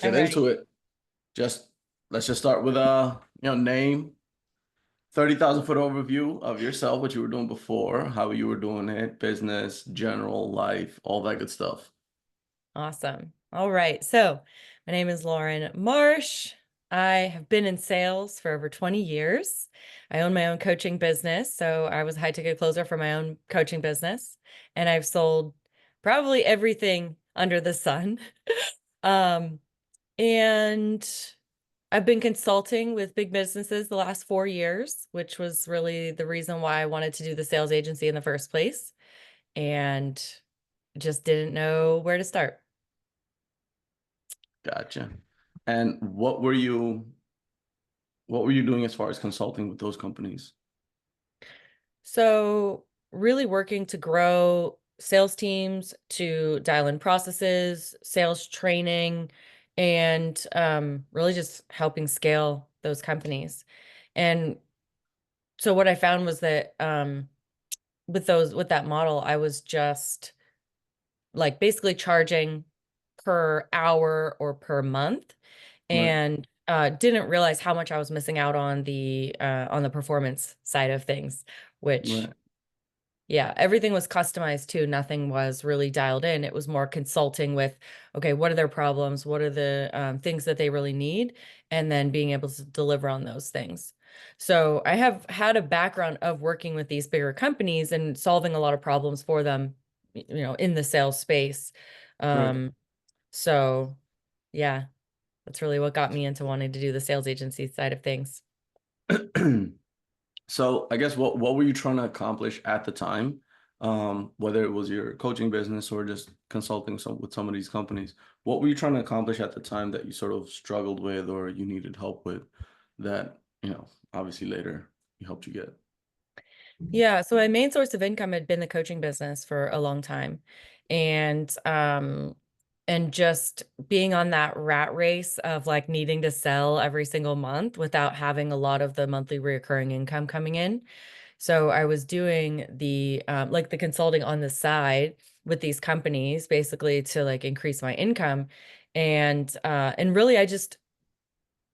Get I'm ready. into it. Just let's just start with name, 30,000 foot overview of yourself, what you were doing before, how you were doing it, business, general life, all that good stuff. Awesome. All right. So, my name is Lauren Marsh. I have been in sales for over 20 years. I own my own coaching business. So, I was a high ticket closer for my own coaching business, and I've sold probably everything under the sun. Um, and I've been consulting with big businesses the last 4 years, which was really the reason why I wanted to do the sales agency in the first place, and just didn't know where to start. Gotcha. And what were you doing as far as consulting with those companies? So, really working to grow sales teams, to dial in processes, sales training, and really just helping scale those companies. And so, what I found was that with that model, I was just like basically charging per hour or per month, Right, and didn't realize how much I was missing out on the performance side of things, which right, yeah, everything was customized too. Nothing was really dialed in. It was more consulting with, okay, what are their problems? What are the things that they really need? And then being able to deliver on those things. So I have had a background of working with these bigger companies and solving a lot of problems for them, in the sales space. right. Um, so yeah, that's really what got me into wanting to do the sales agency side of things. So I guess what were you trying to accomplish at the time? Whether it was your coaching business or just consulting with some of these companies, what were you trying to accomplish at the time that you sort of struggled with or you needed help with that, obviously later you helped you get? Yeah, so my main source of income had been the coaching business for a long time. And just being on that rat race of like needing to sell every single month without having a lot of the monthly recurring income coming in. So I was doing the like the consulting on the side with these companies basically to like increase my income. And really I just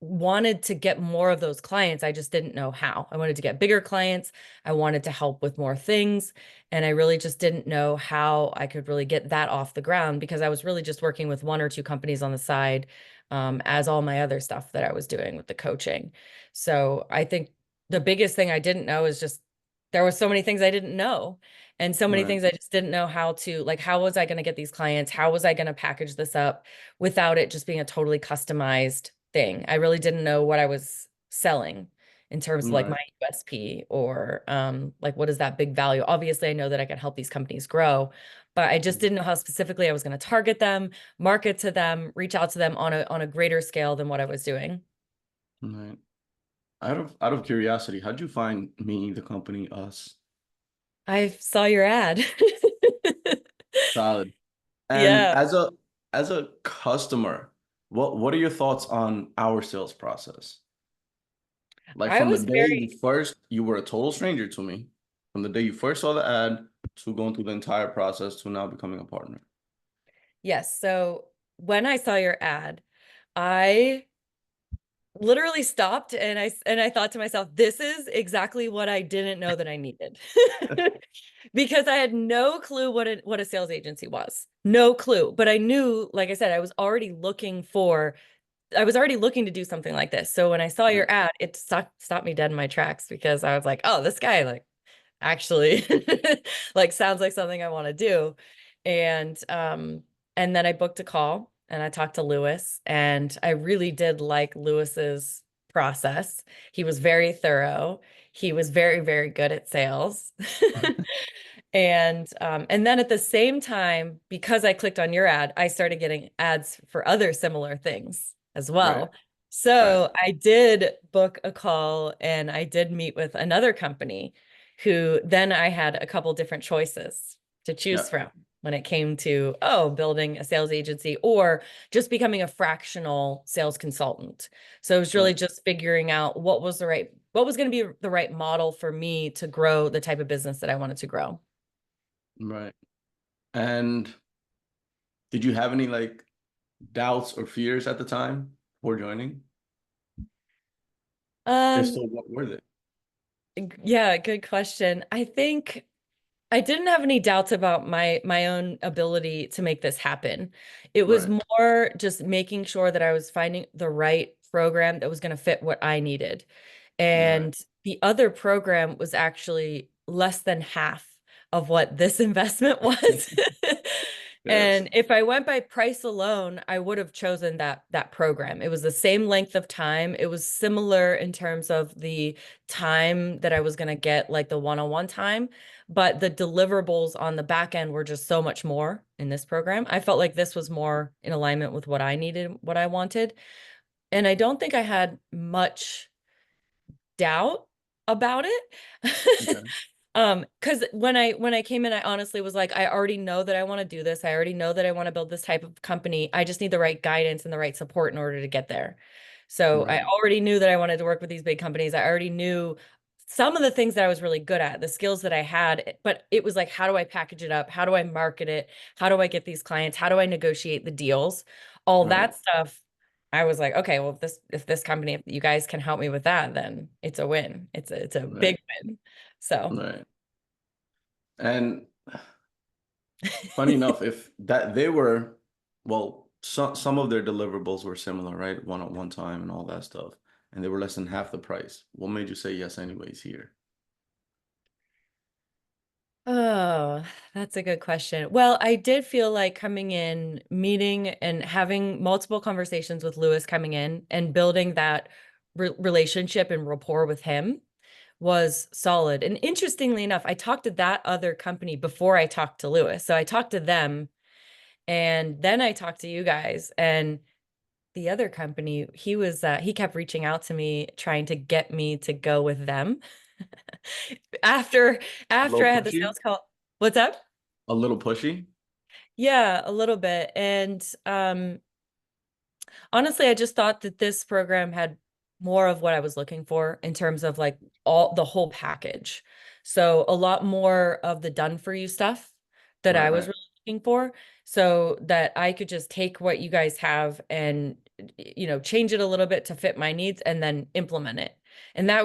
wanted to get more of those clients. I just didn't know how. I wanted to get bigger clients. I wanted to help with more things. And I really just didn't know how I could really get that off the ground because I was really just working with one or two companies on the side, as all my other stuff that I was doing with the coaching. So I think the biggest thing I didn't know is just there were so many things I didn't know. And so many Right, things I just didn't know how to, like, how was I going to get these clients? How was I going to package this up without it just being a totally customized thing? I really didn't know what I was selling in terms of like my right, USP or like what is that big value? Obviously, I know that I can help these companies grow, but I just didn't know how specifically I was going to target them, market to them, reach out to them on a greater scale than what I was doing. right. Out of curiosity, how'd you find me, the company, us? I saw your ad. Solid. And Yeah. as a customer, what are your thoughts on our sales process? Like I from the was day very you were a total stranger to me, from the day you first saw the ad to going through the entire process to now becoming a partner. Yes. So when I saw your ad, I literally stopped and I thought to myself, this is exactly what I didn't know that I needed. Because I had no clue what a sales agency was. No clue. But I knew, like I said, I was already looking to do something like this. So when I saw Right. your ad, it stopped me dead in my tracks because I was like, oh, this guy like actually like sounds like something I want to do. And then I booked a call and I talked to Lewis, and I really did like Lewis's process. He was very thorough. He was very, very good at sales. And then at the same time, because I clicked on your ad, I started getting ads for other similar things as Right. well. Right. So I did book a call and I did meet with another company who then I had a couple different choices to choose Yeah. from when it came to, oh, building a sales agency or just becoming a fractional sales consultant. So it was really Right. just figuring out what was going to be the right model for me to grow the type of business that I wanted to grow. Right. And did you have any like doubts or fears at the time before joining? If Um, so, what were they? yeah, good question. I think I didn't have any doubts about my own ability to make this happen. It was Right, more just making sure that I was finding the right program that was going to fit what I needed. right. And the other program was actually less than half of what this investment was. Yes, And if I went by price alone, I would have chosen that program. It was the same length of time. It was similar in terms of the time that I was going to get, like the one-on-one time, but the deliverables on the back end were just so much more in this program. I felt like this was more in alignment with what I needed, what I wanted. And I don't think I had much doubt about it. okay, Because when I came in, I honestly was like, I already know that I want to do this. I already know that I want to build this type of company. I just need the right guidance and the right support in order to get there. So I right, already knew that I wanted to work with these big companies. I already knew some of the things that I was really good at, the skills that I had, but it was like, how do I package it up? How do I market it? How do I get these clients? How do I negotiate the deals? All right, that stuff. I was like, okay, well, if this company, if you guys can help me with that, then it's a win. It's a right, big win. So right. And funny enough, if that they were, well, some of their deliverables were similar, right? One at one time and all that stuff, and they were less than half the price. What made you say yes anyways here? oh, that's a good question. Well, I did feel like coming in, meeting and having multiple conversations with Lewis coming in and building that relationship and rapport with him was solid. And interestingly enough, I talked to that other company before I talked to Lewis. So I talked to them and then I talked to you guys, and the other company, he kept reaching out to me trying to get me to go with them. After A after little I had the pushy? sales call. What's up? A little pushy? Yeah, a little bit. And honestly, I just thought that this program had more of what I was looking for in terms of like all the whole package. So a lot more of the done for you stuff that Right, I was right, really looking for, so that I could just take what you guys have and change it a little bit to fit my needs and then implement it. And right,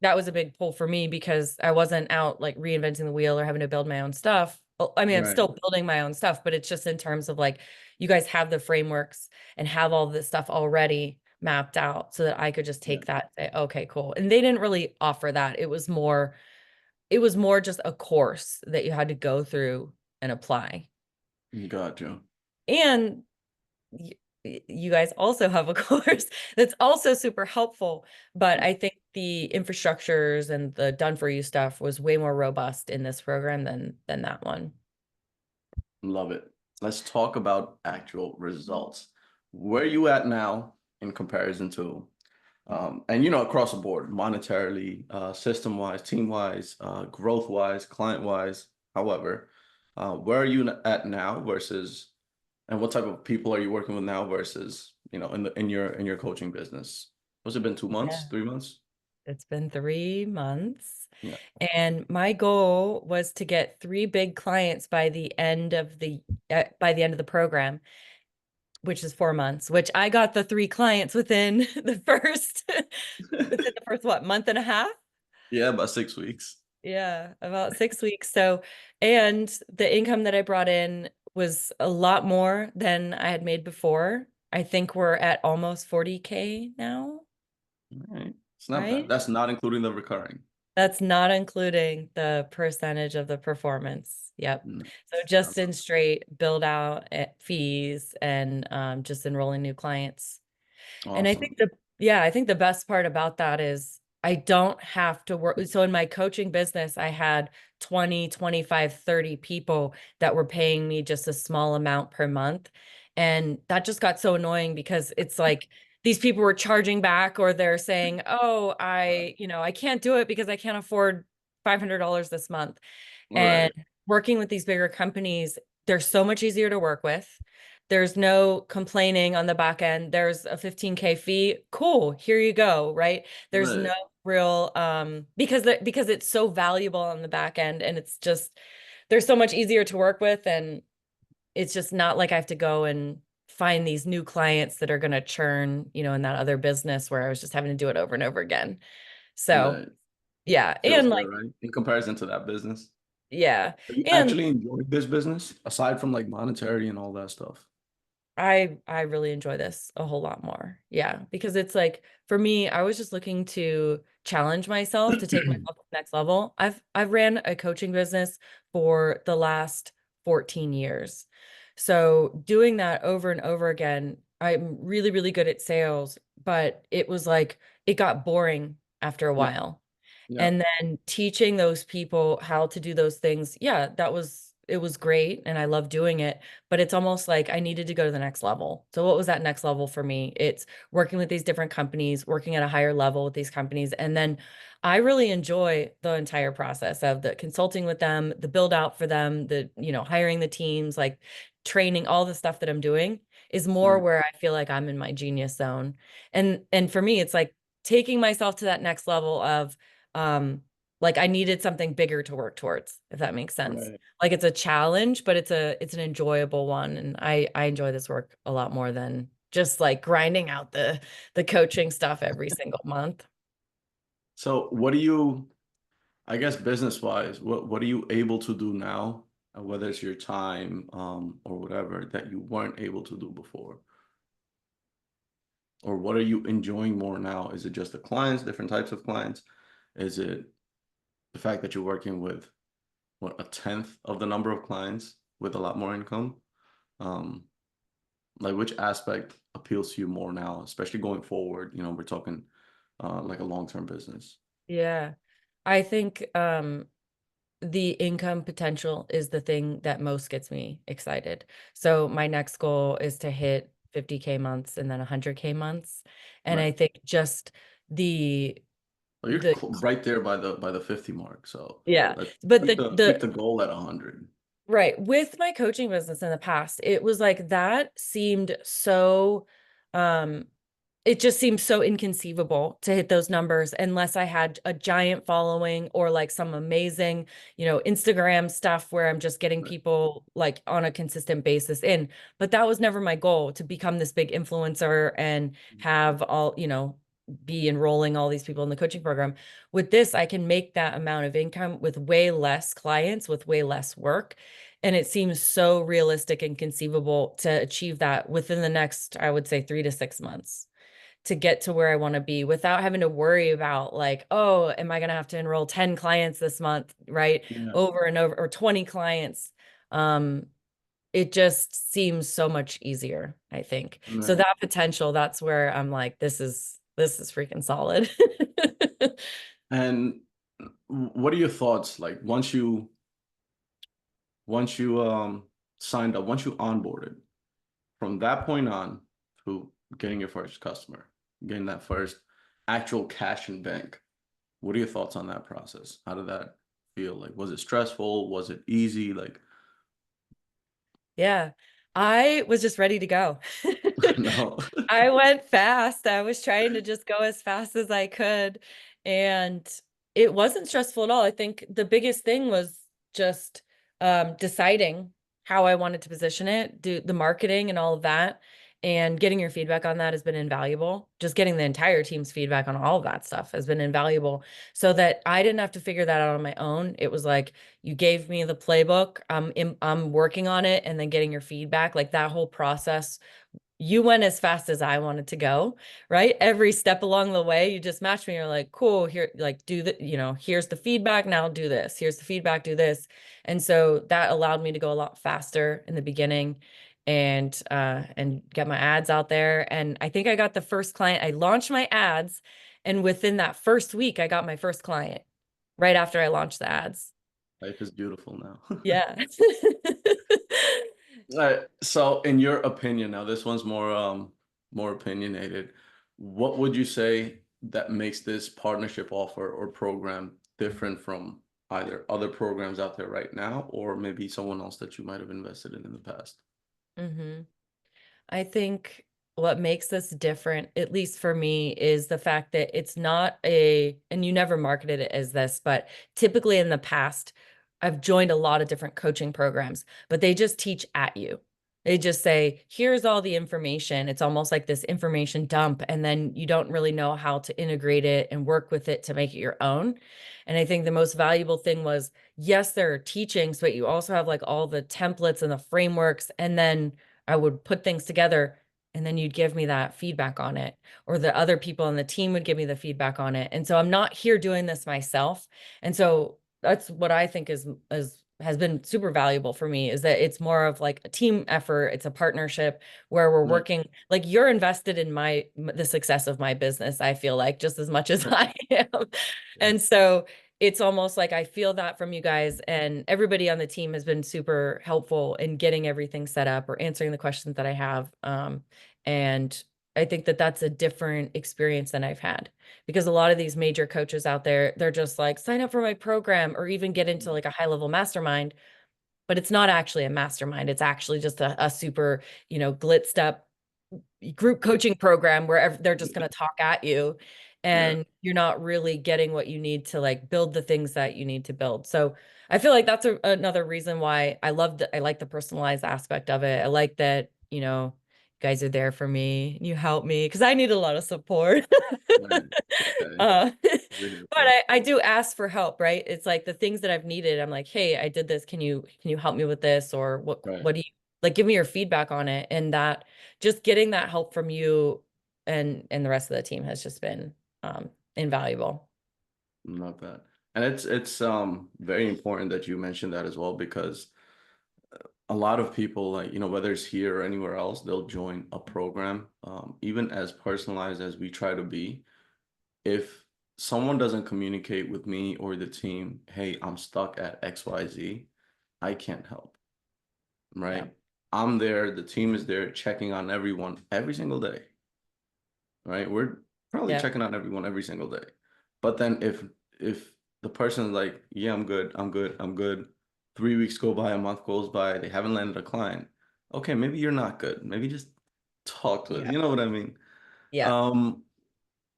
that was a big pull for me because I wasn't out like reinventing the wheel or having to build my own stuff. Well, I mean, I'm right. still building my own stuff, but it's just in terms of like you guys have the frameworks and have all this stuff already mapped out so that I could just Yeah, take that and say, okay, cool. And they didn't really offer that. It was more just a course that you had to go through and apply. got you. And y- you guys also have a course that's also super helpful, but I think the infrastructures and the done for you stuff was way more robust in this program than that one. Love it. Let's talk about actual results. Where are you at now in comparison to, and across the board, monetarily, system-wise, team-wise, growth-wise, client-wise, however, where are you at now versus, and what type of people are you working with now versus, in your coaching business? Was it been 2 months, Yeah. 3 months? It's been 3 months. Yeah. And my goal was to get three big clients by the end of the program, which is 4 months, which I got the three clients within the first what, month and a half? Yeah, about 6 weeks. Yeah, about 6 weeks. So, and the income that I brought in was a lot more than I had made before. I think we're at almost 40K now, All right. It's not bad. right? That's not including the recurring. That's not including the percentage of the performance. Yep. No, So not just bad. in straight build out fees and just enrolling new clients. And I think Awesome. the best part about that is I don't have to work. So in my coaching business, I had 20, 25, 30 people that were paying me just a small amount per month. And that just got so annoying because it's like these people were charging back, or they're saying, "Oh, I can't do it because I can't afford $500 this month." And Right. working with these bigger companies, they're so much easier to work with. There's no complaining on the back end. There's a 15K fee. Cool, here you go, right? There's no Right. real because it's so valuable on the back end, and it's just they're so much easier to work with, and it's just not like I have to go and find these new clients that are going to churn, you know, in that other business where I was just having to do it over and over again. So, That yeah. feels And good, like, right? In comparison to that business. yeah. Are you And actually enjoying this business aside from like monetary and all that stuff? I really enjoy this a whole lot more. Yeah, because it's like for me, I was just looking to challenge myself to take myself to the next level. I've ran a coaching business for the last 14 years. So doing that over and over again, I'm really, really good at sales, but it was like it got boring after a Yeah, while. yeah, And then teaching those people how to do those things, yeah, it was great and I love doing it, but it's almost like I needed to go to the next level. So what was that next level for me? It's working with these different companies, working at a higher level with these companies. And then I really enjoy the entire process of the consulting with them, the build out for them, the, you know, hiring the teams, like training, all the stuff that I'm doing is more right. where I feel like I'm in my genius zone. And for me, it's like taking myself to that next level of um like I needed something bigger to work towards, if that makes sense. Right. Like it's a challenge, but it's an enjoyable one. And I enjoy this work a lot more than just like grinding out the coaching stuff every single month. So what do you, I guess business wise, what are you able to do now, whether it's your time or whatever that you weren't able to do before? Or what are you enjoying more now? Is it just the clients, different types of clients? Is it the fact that you're working with what, a tenth of the number of clients with a lot more income? Um, like which aspect appeals to you more now, especially going forward? You know, we're talking like a long-term business. Yeah. I think the income potential is the thing that most gets me excited. So my next goal is to hit 50K months and then 100K months. And Right. I think just the Well, you're the right there by the 50 mark. So yeah, let's but keep the goal at 100. right, with my coaching business in the past, it was like that seemed so um it just seems so inconceivable to hit those numbers unless I had a giant following or like some amazing, you know, Instagram stuff where I'm just getting Right. people like on a consistent basis in. But that was never my goal to become this big influencer and have all, you know, be enrolling all these people in the coaching program. With this, I can make that amount of income with way less clients, with way less work. And it seems so realistic and conceivable to achieve that within the next, I would say, 3 to 6 months to get to where I want to be without having to worry about like, oh, am I going to have to enroll 10 clients this month, right? Yeah. Over and over, or 20 clients. Um, it just seems so much easier, I think. So Right. that potential, that's where I'm like, this is freaking solid. And what are your thoughts like once you signed up, once you onboarded, from that point on to getting your first customer, getting that first actual cash in bank? What are your thoughts on that process? How did that feel? Like, was it stressful? Was it easy? Like, Yeah, I was just ready to go. no. I went fast. I was trying to just go as fast as I could. And it wasn't stressful at all. I think the biggest thing was just deciding how I wanted to position it, do the marketing and all of that. And getting your feedback on that has been invaluable. Just getting the entire team's feedback on all of that stuff has been invaluable so that I didn't have to figure that out on my own. It was like, you gave me the playbook. I'm working on it and then getting your feedback. Like that whole process, you went as fast as I wanted to go, right? Every step along the way, you just matched me. You're like, cool, here, like, do the, you know, here's the feedback. Now do this. Here's the feedback, do this. And so that allowed me to go a lot faster in the beginning and get my ads out there. And I think I got the first client. I launched my ads, and within that first week, I got my first client right after I launched the ads. Life is beautiful now. Yeah. So in your opinion, now this one's more opinionated. What would you say that makes this partnership offer or program different from either other programs out there right now or maybe someone else that you might have invested in the past? hmm I think what makes this different, at least for me, is the fact that it's not and you never marketed it as this, but typically in the past, I've joined a lot of different coaching programs, but they just teach at you. They just say, here's all the information. It's almost like this information dump, and then you don't really know how to integrate it and work with it to make it your own. And I think the most valuable thing was, yes, there are teachings, but you also have like all the templates and the frameworks. And then I would put things together, and then you'd give me that feedback on it, or the other people on the team would give me the feedback on it. And so I'm not here doing this myself. And so that's what I think is has been super valuable for me, is that it's more of like a team effort. It's a partnership where we're Right. working, like you're invested in the success of my business, I feel like, just as much as Right. I am. Yeah. And so it's almost like I feel that from you guys, and everybody on the team has been super helpful in getting everything set up or answering the questions that I have. And I think that that's a different experience than I've had, because a lot of these major coaches out there, they're just like, sign up for my program or even get into like a high level mastermind, but it's not actually a mastermind. It's actually just a super, glitzed up group coaching program where they're just going to talk at you, Yeah. and you're not really getting what you need to like build the things that you need to build. So I feel like that's another reason why I like the personalized aspect of it. I like that, you guys are there for me. You help me because I need a lot of support. Right. Okay. Uh, We're here but for it. I do ask for help, right? It's like the things that I've needed. I'm like, hey, I did this. Can you help me with this? Or Right. what do you like? Give me your feedback on it. And that, just getting that help from you and the rest of the team has just been invaluable. Not bad. And it's very important that you mentioned that as well, because a lot of people, like, whether it's here or anywhere else, they'll join a program, even as personalized as we try to be. If someone doesn't communicate with me or the team, hey, I'm stuck at XYZ, I can't help, Yeah. right? I'm there, the team is there checking on everyone every single day, right? We're probably Yeah. checking on everyone every single day. But then if the person's like, yeah, I'm good, I'm good, I'm good, 3 weeks go by, a month goes by, they haven't landed a client. Okay, maybe you're not good. Maybe just talk to us. Yeah. You know what I mean? Yeah. Um,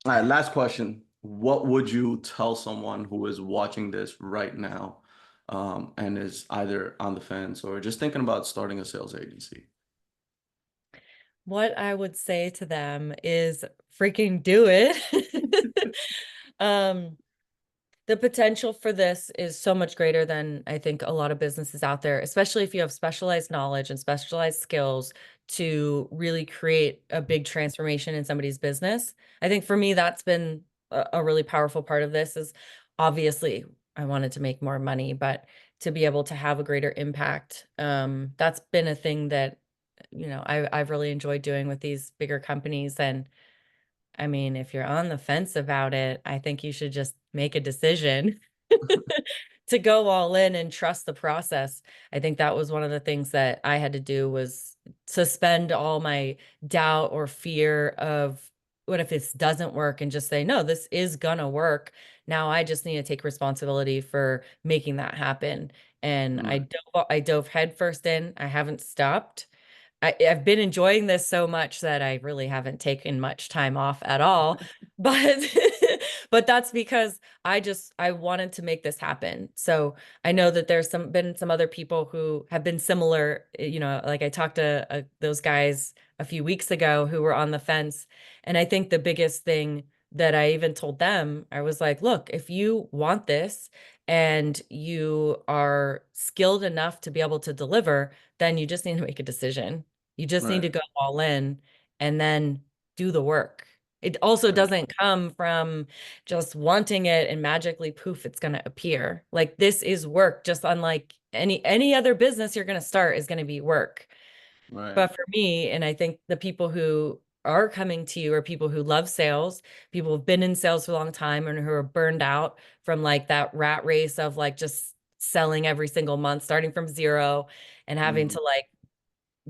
all right, last question. What would you tell someone who is watching this right now, and is either on the fence or just thinking about starting a sales agency? What I would say to them is freaking do it. Um, the potential for this is so much greater than I think a lot of businesses out there, especially if you have specialized knowledge and specialized skills to really create a big transformation in somebody's business. I think for me, that's been a really powerful part of this. Is obviously I wanted to make more money, but to be able to have a greater impact, that's been a thing that, I've really enjoyed doing with these bigger companies. And I mean, if you're on the fence about it, I think you should just make a decision to go all in and trust the process. I think that was one of the things that I had to do, was suspend all my doubt or fear of what if this doesn't work, and just say, no, this is gonna work. Now I just need to take responsibility for making that happen. And Right, I dove headfirst in. I haven't stopped. I've been enjoying this so much that I really haven't taken much time off at all. But but that's because I wanted to make this happen. So I know that there's been some other people who have been similar, like I talked to those guys a few weeks ago who were on the fence. And I think the biggest thing that I even told them, I was like, look, if you want this and you are skilled enough to be able to deliver, then you just need to make a decision. You just need right, to go all in and then do the work. It also right, doesn't come from just wanting it and magically poof, it's going to appear. Like, this is work, just unlike any other business you're going to start is going to be work. right. But for me, and I think the people who are coming to you are people who love sales, people who've been in sales for a long time and who are burned out from like that rat race of like just selling every single month, starting from zero and having Mhm. to like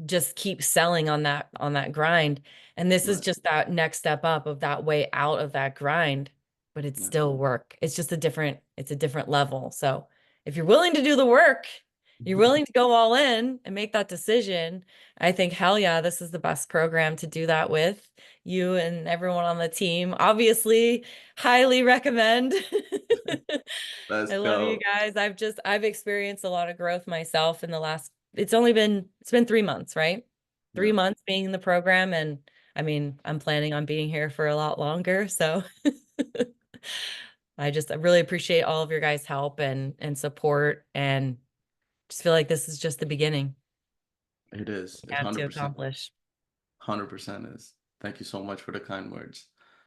just keep selling on that grind. And this is Right. just that next step up of that way out of that grind, but it's Yeah. still work. It's a different level. So if you're willing to do the work, you're willing to go all in and make that decision, I think, hell yeah, this is the best program to do that with. You and everyone on the team, obviously, highly recommend. Let's I love you go. guys. I've experienced a lot of growth myself in the last, it's been 3 months, right? 3 Yeah. months being in the program, and I mean, I'm planning on being here for a lot longer, so I really appreciate all of your guys' help and support, and just feel like this is just the beginning It is. we It's have to 100%. accomplish. 100% is. Thank you so much for the kind words.